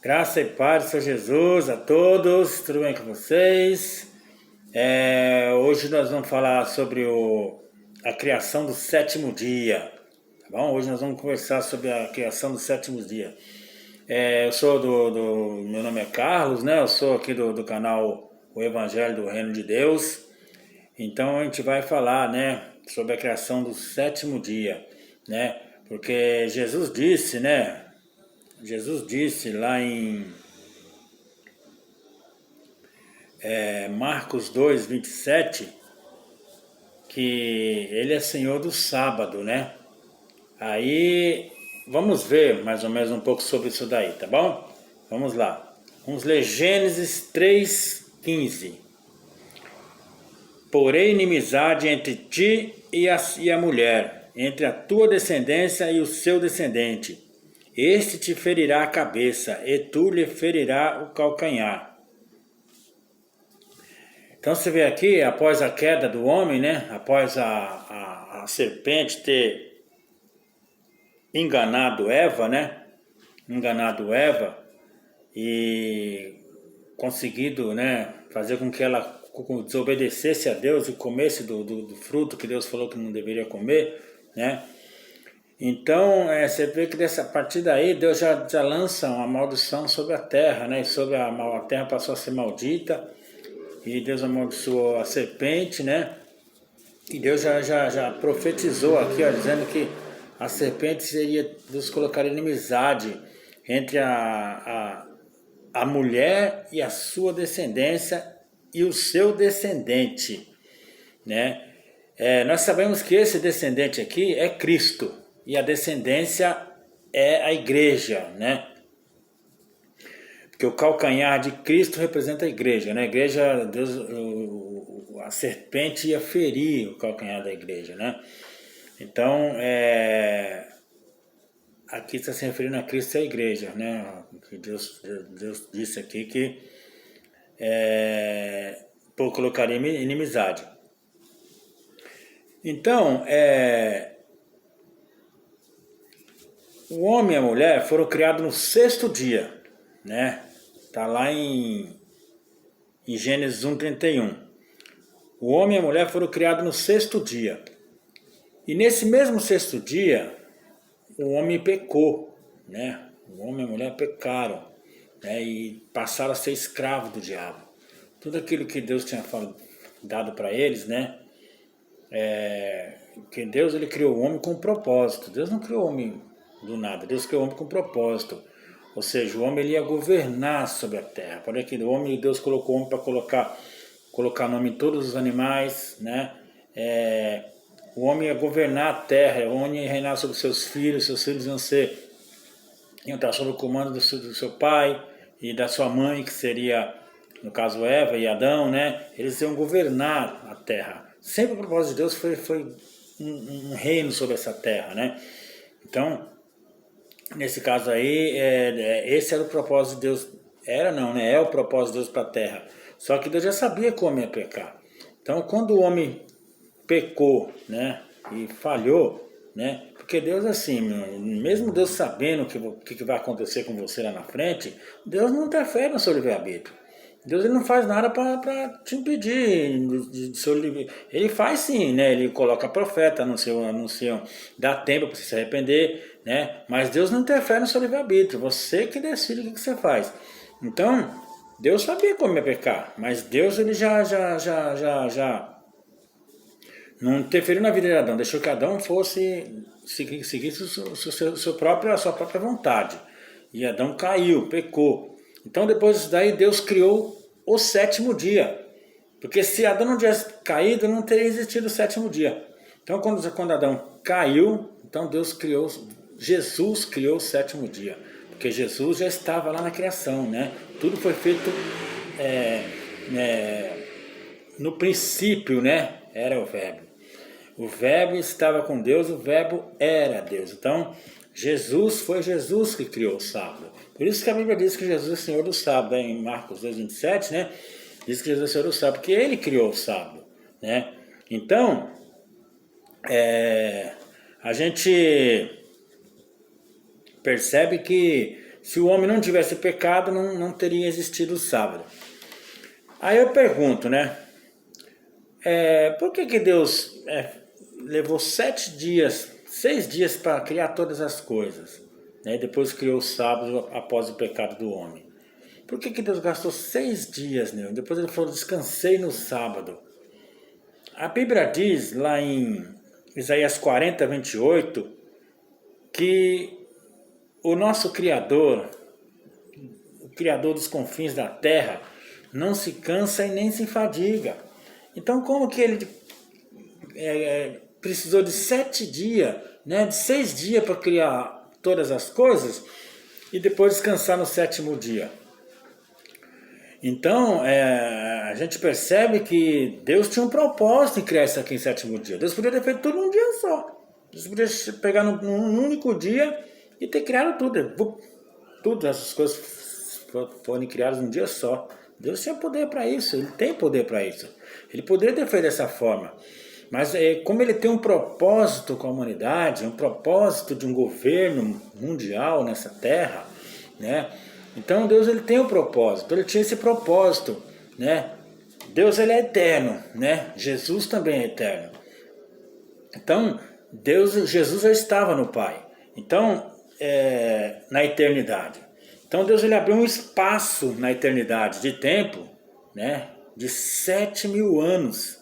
Graça e paz do Senhor Jesus a todos, tudo bem com vocês? Hoje nós vamos falar sobre a criação do sétimo dia, tá bom? Hoje nós vamos conversar sobre a criação do sétimo dia. Eu sou meu nome é Carlos, né? Eu sou aqui do canal O Evangelho do Reino de Deus. Então a gente vai falar, né, sobre a criação do sétimo dia, né? Porque Jesus disse, né? Jesus disse lá em Marcos 2, 27, que ele é Senhor do sábado, né? Aí vamos ver mais ou menos um pouco sobre isso daí, tá bom? Vamos lá. Vamos ler Gênesis 3:15. Porém inimizade entre ti e a mulher, entre a tua descendência e o seu descendente. Este te ferirá a cabeça, e tu lhe ferirá o calcanhar. Então você vê aqui, após a queda do homem, né? Após a serpente ter enganado Eva, né? Enganado Eva e conseguido, né, fazer com que ela desobedecesse a Deus e comesse do fruto que Deus falou que não deveria comer, né? Então, você vê que a partir daí Deus já lança uma maldição sobre a terra, né? E sobre a terra passou a ser maldita, e Deus amaldiçoou a serpente, né? E Deus já profetizou aqui, ó, dizendo que a serpente Deus colocaria inimizade entre a mulher e a sua descendência e o seu descendente, né? Nós sabemos que esse descendente aqui é Cristo, e a descendência é a igreja, né? Porque o calcanhar de Cristo representa a igreja, né? A igreja, Deus, a serpente ia ferir o calcanhar da igreja, né? Então, aqui está se referindo a Cristo e a igreja, né? Que Deus disse aqui que colocaria inimizade. Então, o homem e a mulher foram criados no sexto dia, né? Tá lá em Gênesis 1:31. O homem e a mulher foram criados no sexto dia. E nesse mesmo sexto dia, o homem pecou, né? O homem e a mulher pecaram, né? E passaram a ser escravos do diabo. Tudo aquilo que Deus tinha dado para eles, né? Que Deus, ele criou o homem com um propósito. Deus não criou o homem do nada, Deus criou o homem com um propósito. Ou seja, o homem, ele ia governar sobre a terra. Por que o homem, Deus colocou o homem para colocar nome em todos os animais, né? O homem ia governar a terra, o homem ia reinar sobre seus filhos iam estar sob o comando do seu pai e da sua mãe, que seria, no caso, Eva e Adão, né? Eles iam governar a terra. Sempre o propósito de Deus foi um reino sobre essa terra, né? Então, nesse caso aí, esse era o propósito de Deus. Era não, né? É o propósito de Deus para a terra. Só que Deus já sabia que o homem ia pecar. Então, quando o homem pecou, né? E falhou, né? Porque Deus, assim, mesmo Deus sabendo o que vai acontecer com você lá na frente, Deus não interfere no seu livre-arbítrio. Deus, ele não faz nada para te impedir de seu livre. Ele faz sim, né? Ele coloca profeta, anunciam, dá tempo para você se arrepender, né? Mas Deus não interfere no seu livre-arbítrio. Você que decide o que você faz. Então, Deus sabia como ia pecar, mas Deus, ele já não interferiu na vida de Adão, deixou que Adão seguisse a sua própria vontade. E Adão caiu, pecou. Então depois disso daí Deus criou o sétimo dia. Porque se Adão não tivesse caído, não teria existido o sétimo dia. Então quando Adão caiu, então Jesus criou o sétimo dia. Porque Jesus já estava lá na criação, né? Tudo foi feito no princípio, né? Era o verbo. O verbo estava com Deus, o verbo era Deus. Então, foi Jesus que criou o sábado. Por isso que a Bíblia diz que Jesus é Senhor do sábado, em Marcos 2:27, né? Diz que Jesus é Senhor do sábado, porque Ele criou o sábado, né? Então, a gente percebe que Se o homem não tivesse pecado, não teria existido o sábado. Aí eu pergunto, né? Por que Deus levou 6 dias para criar todas as coisas, né? Depois criou o sábado após o pecado do homem. Por que Deus gastou 6 dias nele? Depois ele falou, descansei no sábado. A Bíblia diz lá em Isaías 40, 28, que o nosso Criador, o Criador dos confins da terra, não se cansa e nem se fadiga. Então como que ele precisou de 7 dias, né, de 6 dias para criar todas as coisas e depois descansar no 7º dia? Então, a gente percebe que Deus tinha um propósito em criar isso aqui em 7º dia. Deus podia ter feito tudo num dia só. Deus podia pegar num único dia e ter criado tudo. Todas essas coisas foram criadas num dia só. Deus tinha poder para isso, Ele tem poder para isso. Ele poderia ter feito dessa forma. Mas como Ele tem um propósito com a humanidade, um propósito de um governo mundial nessa terra, né? Então Deus ele tem um propósito, Ele tinha esse propósito, né? Deus ele é eterno, né? Jesus também é eterno. Então Jesus já estava no Pai. Então na eternidade. Então Deus ele abriu um espaço na eternidade de tempo, né? De 7.000 anos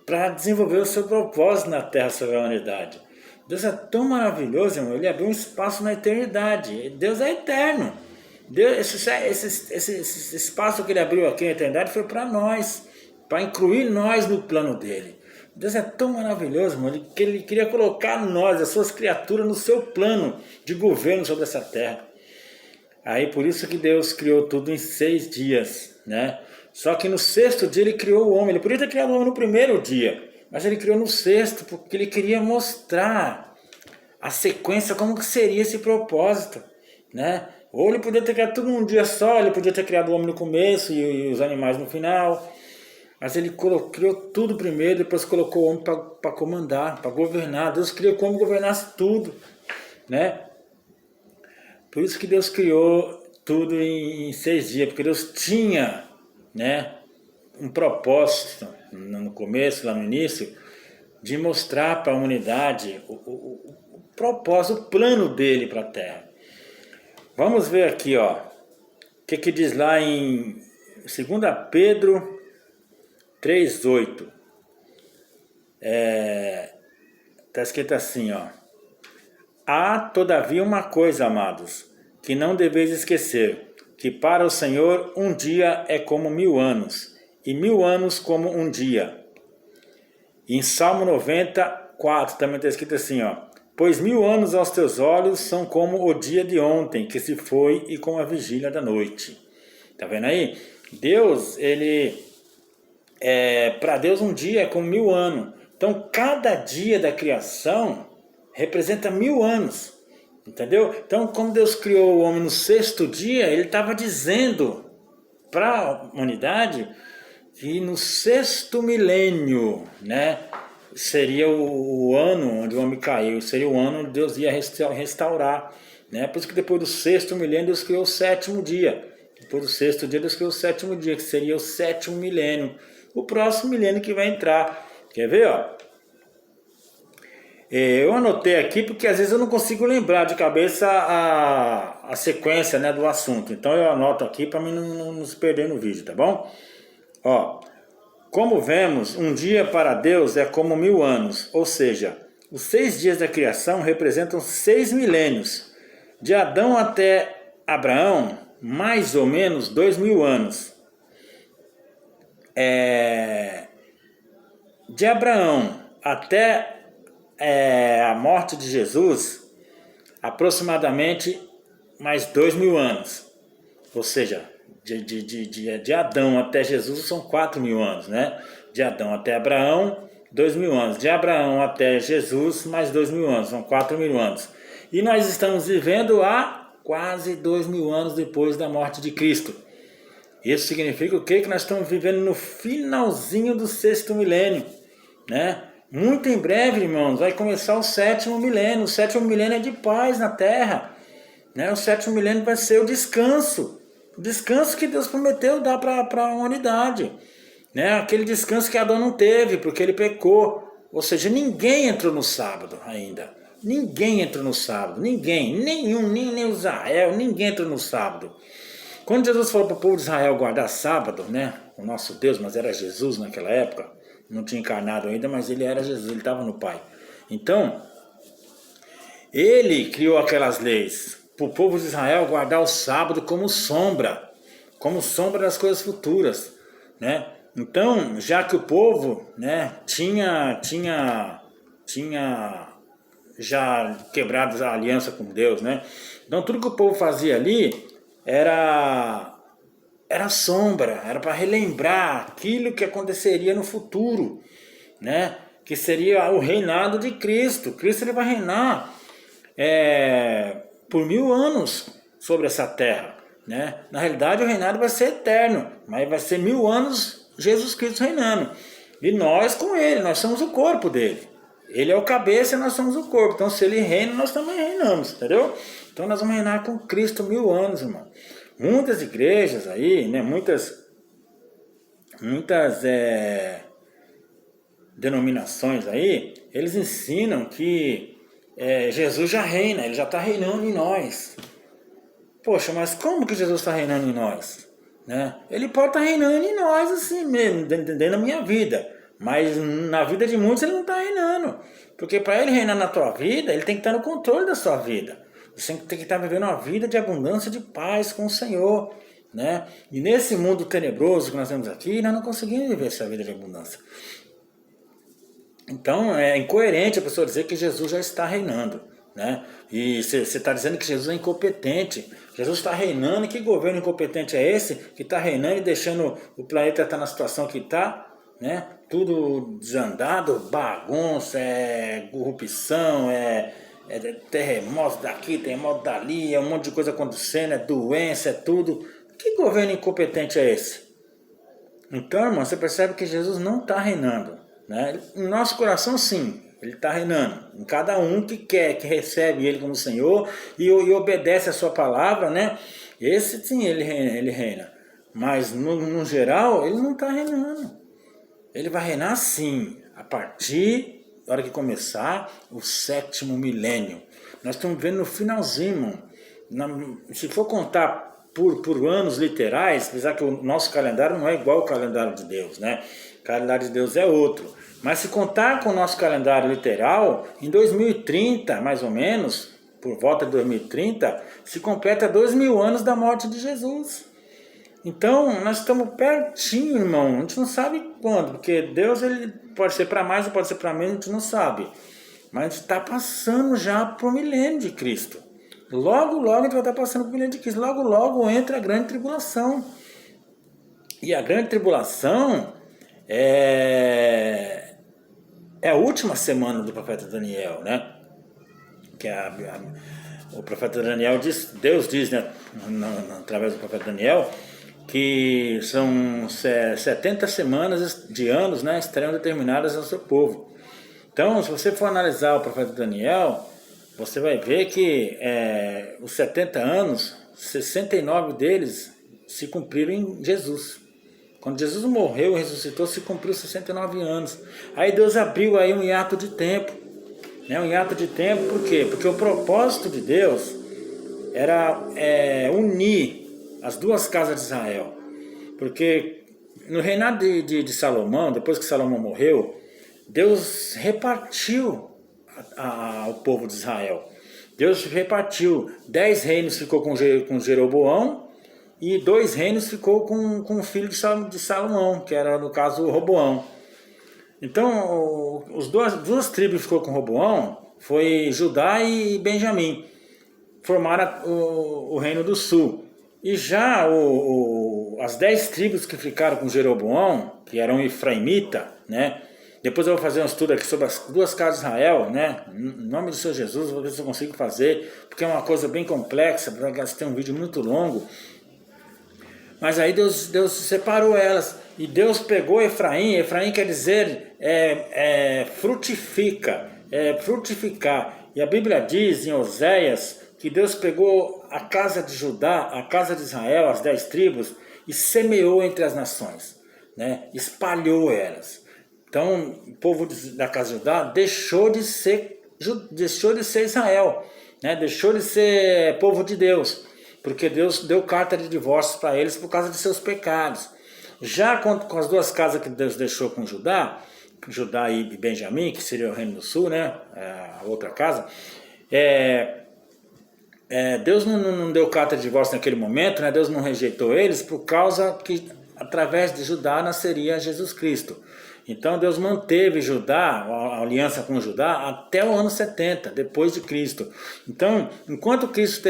para desenvolver o seu propósito na Terra sobre a humanidade. Deus é tão maravilhoso, irmão. Ele abriu um espaço na eternidade. Deus é eterno. Deus, esse espaço que Ele abriu aqui na eternidade foi para nós, para incluir nós no plano dele. Deus é tão maravilhoso, irmão, que Ele queria colocar nós, as suas criaturas, no seu plano de governo sobre essa terra. Aí por isso que Deus criou tudo em 6 dias, né? Só que no 6º dia Ele criou o homem. Ele podia ter criado o homem no 1º dia, mas Ele criou no 6º porque Ele queria mostrar a sequência, como que seria esse propósito, né? Ou Ele podia ter criado tudo num dia só, Ele podia ter criado o homem no começo e os animais no final, mas Ele criou tudo primeiro, depois colocou o homem para comandar, para governar. Deus criou como governasse tudo, né? Por isso que Deus criou tudo em 6 dias, porque Deus tinha, né, um propósito no começo, lá no início, de mostrar para a humanidade o propósito, o plano dele para a Terra. Vamos ver aqui, ó, o que diz lá em 2 Pedro 3,8. Está escrito assim, ó. Há, todavia, uma coisa, amados, que não deveis esquecer, que para o Senhor um dia é como 1000 anos, e 1000 anos como um dia. E em Salmo 94 também está escrito assim, ó. Pois 1000 anos aos teus olhos são como o dia de ontem, que se foi, e como a vigília da noite. Tá vendo aí? Deus, para Deus um dia é como 1000 anos. Então, cada dia da criação representa 1000 anos. Entendeu? Então, como Deus criou o homem no 6º dia, Ele estava dizendo para a humanidade que no 6º milênio, né, seria o ano onde o homem caiu, seria o ano onde Deus ia restaurar, né? Por isso que depois do 6º milênio Deus criou o 7º dia. Depois do 6º dia Deus criou o 7º dia, que seria o 7º milênio. O próximo milênio que vai entrar. Quer ver, ó? Eu anotei aqui porque às vezes eu não consigo lembrar de cabeça a sequência, né, do assunto. Então eu anoto aqui para mim não se perder no vídeo, tá bom? Ó, como vemos, um dia para Deus é como 1000 anos, ou seja, os 6 dias da criação representam 6 milênios. De Adão até Abraão, mais ou menos 2000 anos. De Abraão até a morte de Jesus, aproximadamente mais 2000 anos. Ou seja, de Adão até Jesus são 4000 anos, né? De Adão até Abraão, 2000 anos. De Abraão até Jesus, mais 2000 anos, são 4000 anos. E nós estamos vivendo há quase 2000 anos depois da morte de Cristo. Isso significa o quê? Que nós estamos vivendo no finalzinho do 6º milênio, né? Muito em breve, irmãos, vai começar o 7º milênio. O 7º milênio é de paz na Terra. né? O sétimo milênio vai ser o descanso que Deus prometeu dar para a humanidade, né? Aquele descanso que Adão não teve, porque ele pecou. Ou seja, ninguém entrou no sábado ainda. Ninguém entrou no sábado. Ninguém. Nem Israel. Ninguém entrou no sábado. Quando Jesus falou para o povo de Israel guardar sábado, né? O nosso Deus, mas era Jesus naquela época. Não tinha encarnado ainda, mas ele era Jesus. Ele estava no Pai. Então, ele criou aquelas leis para o povo de Israel guardar o sábado como sombra das coisas futuras, né? Então, já que o povo, né, tinha já quebrado a aliança com Deus, né? Então tudo que o povo fazia ali era sombra, era para relembrar aquilo que aconteceria no futuro, né? Que seria o reinado de Cristo. Cristo ele vai reinar por 1000 anos sobre essa terra, né? Na realidade o reinado vai ser eterno, mas vai ser 1000 anos Jesus Cristo reinando. E nós com ele, nós somos o corpo dele. Ele é o cabeça e nós somos o corpo. Então se ele reina, nós também reinamos, entendeu? Então nós vamos reinar com Cristo 1000 anos, irmão. Muitas igrejas aí, né? Muitas denominações aí, eles ensinam que Jesus já reina, ele já está reinando em nós. Poxa, mas como que Jesus está reinando em nós? Né? Ele pode estar reinando em nós assim mesmo, dentro da minha vida. Mas na vida de muitos ele não está reinando. Porque para ele reinar na tua vida, ele tem que estar no controle da sua vida. Você tem que estar vivendo uma vida de abundância, de paz com o Senhor. Né? E nesse mundo tenebroso que nós temos aqui, nós não conseguimos viver essa vida de abundância. Então é incoerente a pessoa dizer que Jesus já está reinando, né? E você está dizendo que Jesus é incompetente. Jesus está reinando, e que governo incompetente é esse que está reinando e deixando o planeta estar na situação que está, né? Tudo desandado, bagunça, corrupção, terremoto daqui, terremoto dali, um monte de coisa acontecendo, doença, tudo. Que governo incompetente é esse? Então, irmão, você percebe que Jesus não está reinando, né? No nosso coração, sim, ele está reinando. Em cada um que quer, que recebe ele como Senhor e obedece a sua palavra, né? Esse, sim, ele reina. Mas, no geral, ele não está reinando. Ele vai reinar, sim, a partir da hora que começar o 7º milênio. Nós estamos vendo no finalzinho, irmão. Se for contar por anos literais, apesar que o nosso calendário não é igual ao calendário de Deus, né? O calendário de Deus é outro. Mas se contar com o nosso calendário literal, em 2030, mais ou menos, por volta de 2030, se completa 2000 anos da morte de Jesus. Então, nós estamos pertinho, irmão. A gente não sabe quando, porque Deus ele pode ser para mais ou pode ser para menos, a gente não sabe. Mas a gente está passando já para o milênio de Cristo. Logo, logo a gente vai estar passando para o milênio de Cristo. Logo, logo entra a grande tribulação. E a grande tribulação é a última semana do profeta Daniel, né? Que o profeta Daniel diz, Deus diz, né, através do profeta Daniel, que são 70 semanas de anos, né, estarão determinadas ao seu povo. Então, se você for analisar o profeta Daniel, você vai ver que os 70 anos, 69 deles se cumpriram em Jesus. Quando Jesus morreu e ressuscitou, se cumpriu 69 anos. Aí Deus abriu aí um hiato de tempo. Né? Um hiato de tempo, por quê? Porque o propósito de Deus era unir as duas casas de Israel. Porque no reinado de Salomão, depois que Salomão morreu, Deus repartiu o povo de Israel. Deus repartiu. 10 reinos ficou com Jeroboão e 2 reinos ficou com o filho de Salomão, que era no caso Roboão. Então, duas tribos ficou com Roboão, foi Judá e Benjamim. Formaram o reino do sul. E já as 10 tribos que ficaram com Jeroboão, que eram Efraimita, né? Depois eu vou fazer um estudo aqui sobre as duas casas de Israel, né? Em nome do Senhor Jesus, vou ver se eu consigo fazer, porque é uma coisa bem complexa, porque tem um vídeo muito longo. Mas aí Deus separou elas. E Deus pegou Efraim. Efraim quer dizer frutifica, frutificar. E a Bíblia diz em Oséias que Deus pegou a casa de Judá, a casa de Israel, as 10 tribos, e semeou entre as nações, né? Espalhou elas. Então, o povo da casa de Judá deixou de ser Israel, né? Deixou de ser povo de Deus, porque Deus deu carta de divórcio para eles por causa de seus pecados. Já com as duas casas que Deus deixou com Judá e Benjamim, que seria o reino do sul, né? A outra casa, Deus não deu carta de divórcio naquele momento, né? Deus não rejeitou eles por causa que através de Judá nasceria Jesus Cristo. Então Deus manteve Judá, a aliança com Judá, até o ano 70, depois de Cristo. Então, enquanto Cristo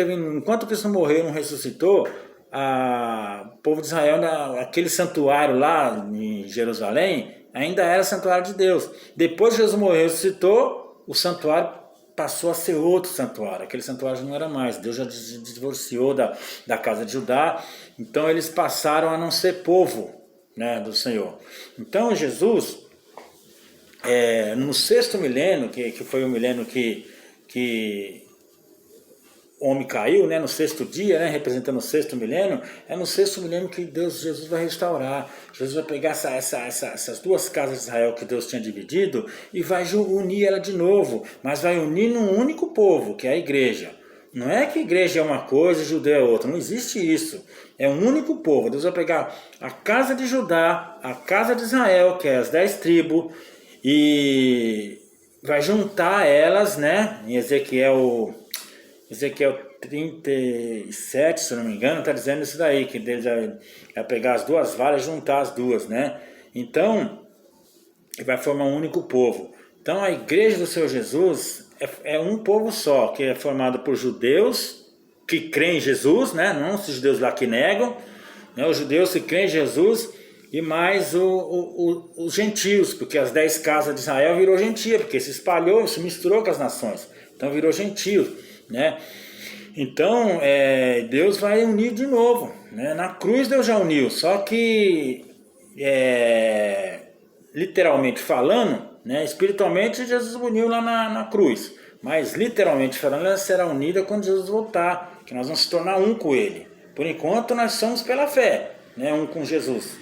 não morreu e não ressuscitou, o povo de Israel, aquele santuário lá em Jerusalém, ainda era santuário de Deus. Depois que Jesus morreu e ressuscitou, o santuário passou a ser outro santuário. Aquele santuário não era mais. Deus já divorciou da casa de Judá. Então eles passaram a não ser povo, né, do Senhor. Então Jesus, no 6º milênio, que foi o milênio que o homem caiu, né, no 6º dia, né, representando o 6º milênio, é no 6º milênio que Jesus vai restaurar. Jesus vai pegar essas duas casas de Israel que Deus tinha dividido e vai unir ela de novo, mas vai unir num único povo, que é a igreja. Não é que a igreja é uma coisa e judeu é outra, não existe isso. É um único povo. Deus vai pegar a casa de Judá, a casa de Israel, que é as 10 tribos, e vai juntar elas, né, em Ezequiel 37, se não me engano, está dizendo isso daí, que Deus vai pegar as duas varas e juntar as duas, né? Então, vai formar um único povo. Então, a igreja do Senhor Jesus é um povo só, que é formado por judeus que creem em Jesus, né? Não os judeus lá que negam, né? Os judeus que creem em Jesus e mais os gentios, porque as 10 casas de Israel virou gentia, porque se espalhou, se misturou com as nações, então virou gentio, né? Então Deus vai unir de novo, né? Na cruz Deus já uniu, só que literalmente falando, né? Espiritualmente Jesus uniu lá na cruz, mas literalmente falando ela será unida quando Jesus voltar, que nós vamos se tornar um com ele. Por enquanto nós somos pela fé, né? Um com Jesus,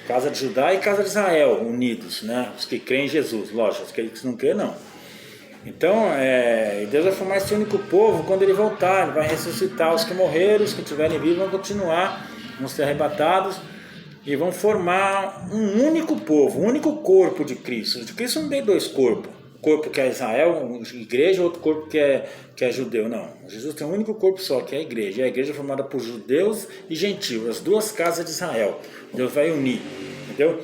casa de Judá e casa de Israel unidos, né? Os que creem em Jesus, lógico, os que não creem não. Então, Deus vai formar esse único povo quando ele voltar. Ele vai ressuscitar os que morreram, os que estiverem vivos vão continuar, vão ser arrebatados e vão formar um único povo, um único corpo de Cristo. De Cristo não tem 2 corpos. Corpo que é Israel, igreja, outro corpo que é judeu. Não, Jesus tem um único corpo só, que é a igreja. E a igreja é formada por judeus e gentios, as 2 casas de Israel. Deus vai unir, entendeu?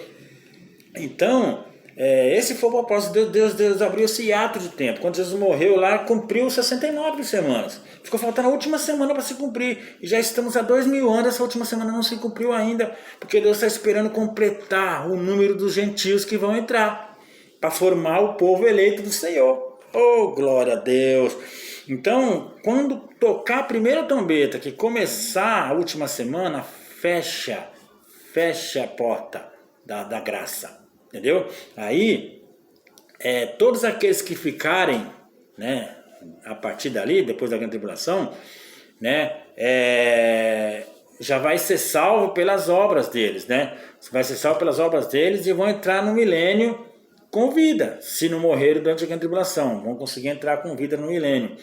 Então, esse foi o propósito de Deus abriu esse hiato de tempo. Quando Jesus morreu lá, cumpriu 69 semanas. Ficou faltando a última semana para se cumprir. E já estamos há 2000 anos, essa última semana não se cumpriu ainda, porque Deus está esperando completar o número dos gentios que vão entrar, para formar o povo eleito do Senhor. Oh, glória a Deus! Então, quando tocar a primeira trombeta, que começar a última semana, fecha a porta da graça. Entendeu? Aí, todos aqueles que ficarem, né, a partir dali, depois da grande tribulação, né, já vai ser salvo pelas obras deles, né? Vai ser salvo pelas obras deles e vão entrar no milênio com vida. Se não morrerem durante a grande tribulação, vão conseguir entrar com vida no milênio.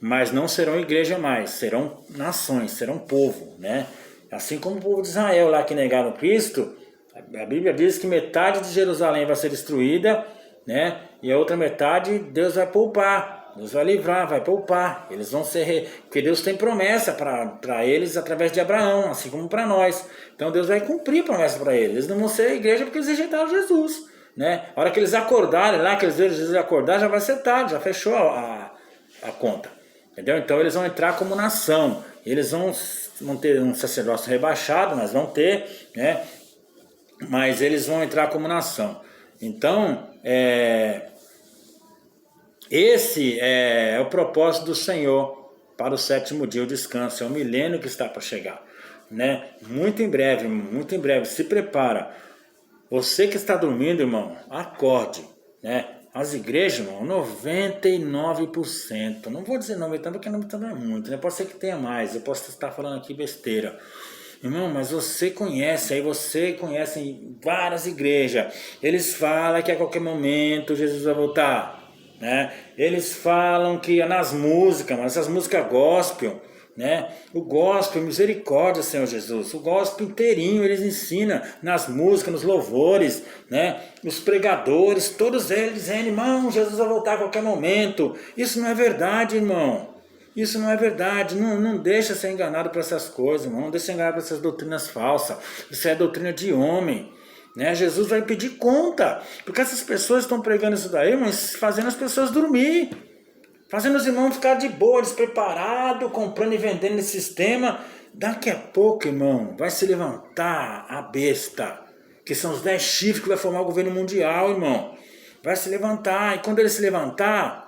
Mas não serão igreja mais, serão nações, serão povo, né? Assim como o povo de Israel lá que negaram Cristo. A Bíblia diz que metade de Jerusalém vai ser destruída, né? E a outra metade Deus vai poupar, Deus vai livrar, vai poupar. Eles vão ser, porque Deus tem promessa para eles através de Abraão, assim como para nós. Então Deus vai cumprir a promessa para eles. Eles não vão ser igreja porque eles rejeitaram Jesus, né? A hora que eles acordarem lá, que eles verem Jesus acordar, já vai ser tarde, já fechou a conta, entendeu? Então eles vão entrar como nação. Eles vão ter um sacerdócio rebaixado, mas vão ter, né? Mas eles vão entrar como nação. Então, esse é o propósito do Senhor para o 7º dia, o descanso. É o milênio que está para chegar, né? Muito em breve, se prepara. Você que está dormindo, irmão, acorde, né? as igrejas, irmão, 99%, não vou dizer 90% porque 90% é muito, né? Pode ser que tenha mais, eu posso estar falando aqui besteira. Irmão, mas você conhece várias igrejas, eles falam que a qualquer momento Jesus vai voltar, né? Eles falam que é nas músicas, mas essas músicas gospel, né? O gospel, misericórdia, Senhor Jesus, o gospel inteirinho eles ensinam nas músicas, nos louvores, né? Os pregadores, todos eles dizendo, irmão, Jesus vai voltar a qualquer momento. Isso não é verdade, irmão. Isso não é verdade, não deixa ser enganado por essas coisas, irmão. Não deixa ser enganado por essas doutrinas falsas. Isso é doutrina de homem, né? Jesus vai pedir conta, porque essas pessoas estão pregando isso daí, mas fazendo as pessoas dormir, fazendo os irmãos ficar de boa, despreparados, comprando e vendendo nesse sistema. Daqui a pouco, irmão, vai se levantar a besta, que são os 10 chifres que vai formar o governo mundial, irmão. Vai se levantar, e quando ele se levantar,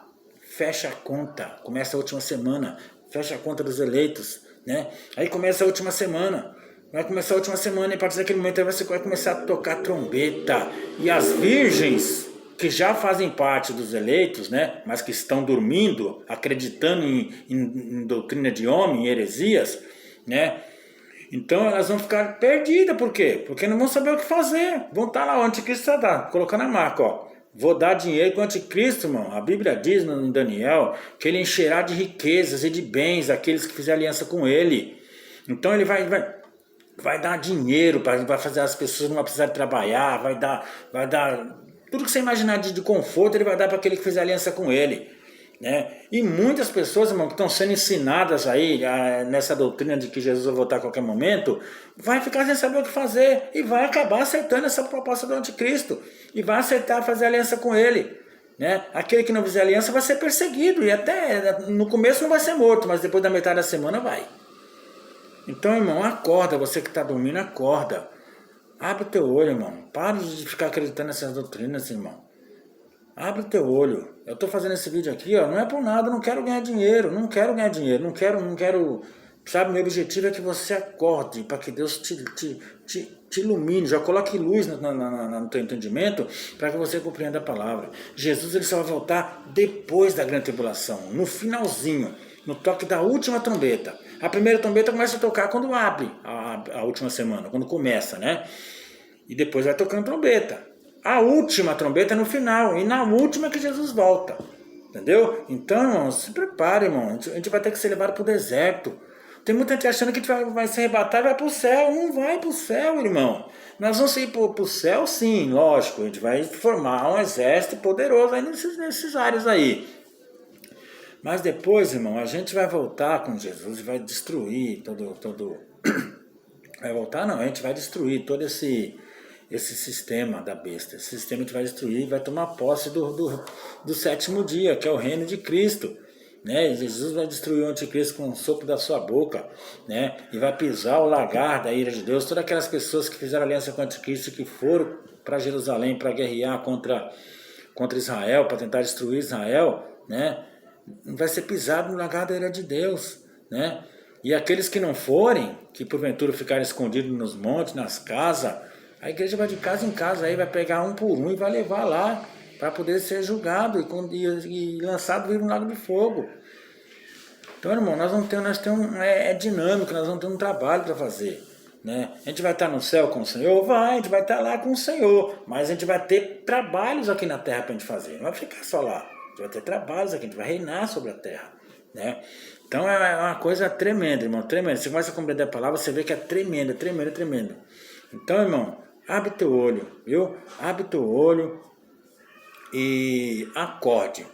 fecha a conta, começa a última semana, fecha a conta dos eleitos, né? Aí começa a última semana, vai começar a última semana, e a partir daquele momento você vai começar a tocar trombeta, e as virgens, que já fazem parte dos eleitos, né? Mas que estão dormindo, acreditando em doutrina de homem, em heresias, né? Então elas vão ficar perdidas, por quê? Porque não vão saber o que fazer, vão estar lá, o anticristo está colocando a marca, ó. Vou dar dinheiro para o anticristo, irmão. A Bíblia diz em Daniel que ele encherá de riquezas e de bens aqueles que fizerem aliança com ele. Então ele vai dar dinheiro, vai fazer as pessoas não precisarem trabalhar, vai dar tudo que você imaginar de conforto, ele vai dar para aquele que fizer aliança com ele, né? E muitas pessoas, irmão, que estão sendo ensinadas aí nessa doutrina de que Jesus vai voltar a qualquer momento, vai ficar sem saber o que fazer e vai acabar aceitando essa proposta do anticristo e vai aceitar fazer aliança com ele, né? Aquele que não fizer aliança vai ser perseguido e até no começo não vai ser morto, mas depois da metade da semana vai. Então, irmão, acorda, você que está dormindo, acorda, abre o teu olho, irmão, para de ficar acreditando nessas doutrinas, irmão. Abre o teu olho. Eu estou fazendo esse vídeo aqui, ó, não é por nada, não quero ganhar dinheiro, não quero, sabe, meu objetivo é que você acorde, para que Deus te ilumine, já coloque luz no teu entendimento, para que você compreenda a palavra. Jesus ele só vai voltar depois da grande tribulação, no finalzinho, no toque da última trombeta. A primeira trombeta começa a tocar quando abre a última semana, quando começa, né? E depois vai tocando trombeta. A última trombeta é no final, e na última é que Jesus volta, entendeu? Então, irmão, se prepare, irmão, a gente vai ter que ser levado para o deserto. Tem muita gente achando que a gente vai se arrebatar e vai para o céu. Não vai para o céu, irmão. Nós vamos ir para o céu, sim, lógico, a gente vai formar um exército poderoso aí nesses áreas aí. Mas depois, irmão, a gente vai voltar com Jesus e vai destruir todo... Vai voltar não, a gente vai destruir todo esse sistema da besta. Esse sistema a gente vai destruir e vai tomar posse do sétimo dia, que é o reino de Cristo, né? Jesus vai destruir o anticristo com o sopro da sua boca, né? E vai pisar o lagar da ira de Deus. Todas aquelas pessoas que fizeram aliança com o anticristo, que foram para Jerusalém para guerrear contra Israel, para tentar destruir Israel, né? Vai ser pisado no lagar da ira de Deus, né? E aqueles que não forem, que porventura ficarem escondidos nos montes, nas casas, a igreja vai de casa em casa, aí vai pegar um por um e vai levar lá, para poder ser julgado e lançado vivo no lago de fogo. Então, irmão, é dinâmico, nós vamos ter um trabalho para fazer, né? A gente vai estar no céu com o Senhor? Vai, a gente vai estar lá com o Senhor, mas a gente vai ter trabalhos aqui na terra para a gente fazer, não vai ficar só lá, a gente vai ter trabalhos aqui, a gente vai reinar sobre a terra, né? Então é uma coisa tremenda, irmão, tremenda. Você começa a compreender a palavra, você vê que é tremenda, tremenda, tremenda. Então, irmão, abre teu olho, viu? Abre teu olho e acorde.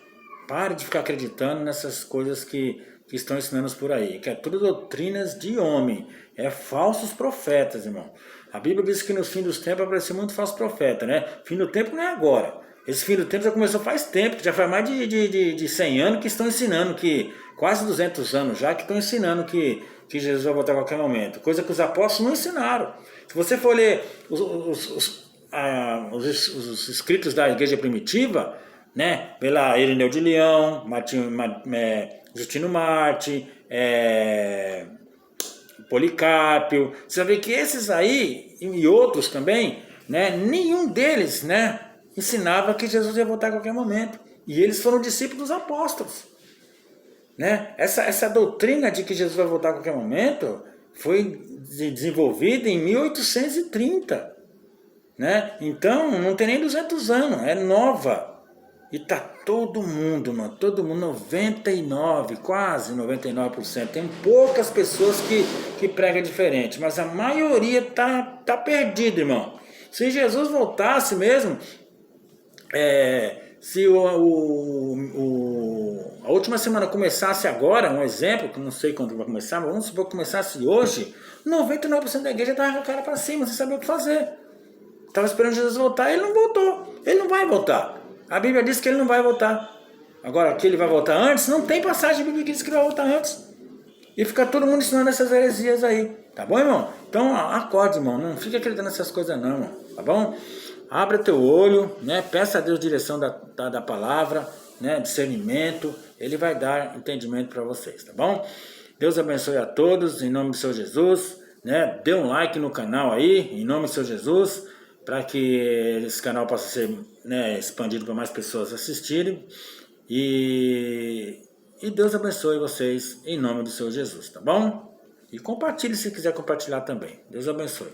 Pare de ficar acreditando nessas coisas que estão ensinando por aí, que é tudo doutrinas de homem, é falsos profetas, irmão. A Bíblia diz que no fim dos tempos vai aparecer muito falso profeta, né? Fim do tempo não é agora. Esse fim do tempo já começou faz tempo, já faz mais de 100 anos que estão ensinando, que quase 200 anos já que estão ensinando que Jesus vai voltar a qualquer momento. Coisa que os apóstolos não ensinaram. Se você for ler os escritos da igreja primitiva, né, pela Irineu de Leão, Justino Marte, Policarpio, você vai ver que esses aí, e outros também, né, nenhum deles, né, ensinava que Jesus ia voltar a qualquer momento. E eles foram discípulos dos apóstolos. Né? Essa doutrina de que Jesus vai voltar a qualquer momento foi desenvolvida em 1830. Né? Então, não tem nem 200 anos, é nova. E tá todo mundo, mano, todo mundo, 99, quase 99%. Tem poucas pessoas que pregam diferente, mas a maioria tá perdido, irmão. Se Jesus voltasse mesmo, se a última semana começasse agora, um exemplo, que não sei quando vai começar, mas vamos supor que começasse hoje, 99% da igreja estava com a cara para cima, sem saber o que fazer. Estava esperando Jesus voltar, ele não voltou, ele não vai voltar. A Bíblia diz que ele não vai voltar. Agora, que ele vai voltar antes, não tem passagem bíblica que diz que ele vai voltar antes. E fica todo mundo ensinando essas heresias aí, tá bom, irmão? Então, acorde, irmão, não fica acreditando nessas coisas não, irmão, tá bom? Abra teu olho, né? Peça a Deus direção da palavra, né? Discernimento, ele vai dar entendimento para vocês, tá bom? Deus abençoe a todos, em nome do Senhor Jesus, né? Dê um like no canal aí, em nome do Senhor Jesus, para que esse canal possa ser, né, expandido para mais pessoas assistirem. E Deus abençoe vocês em nome do Senhor Jesus, tá bom? E compartilhe se quiser compartilhar também. Deus abençoe.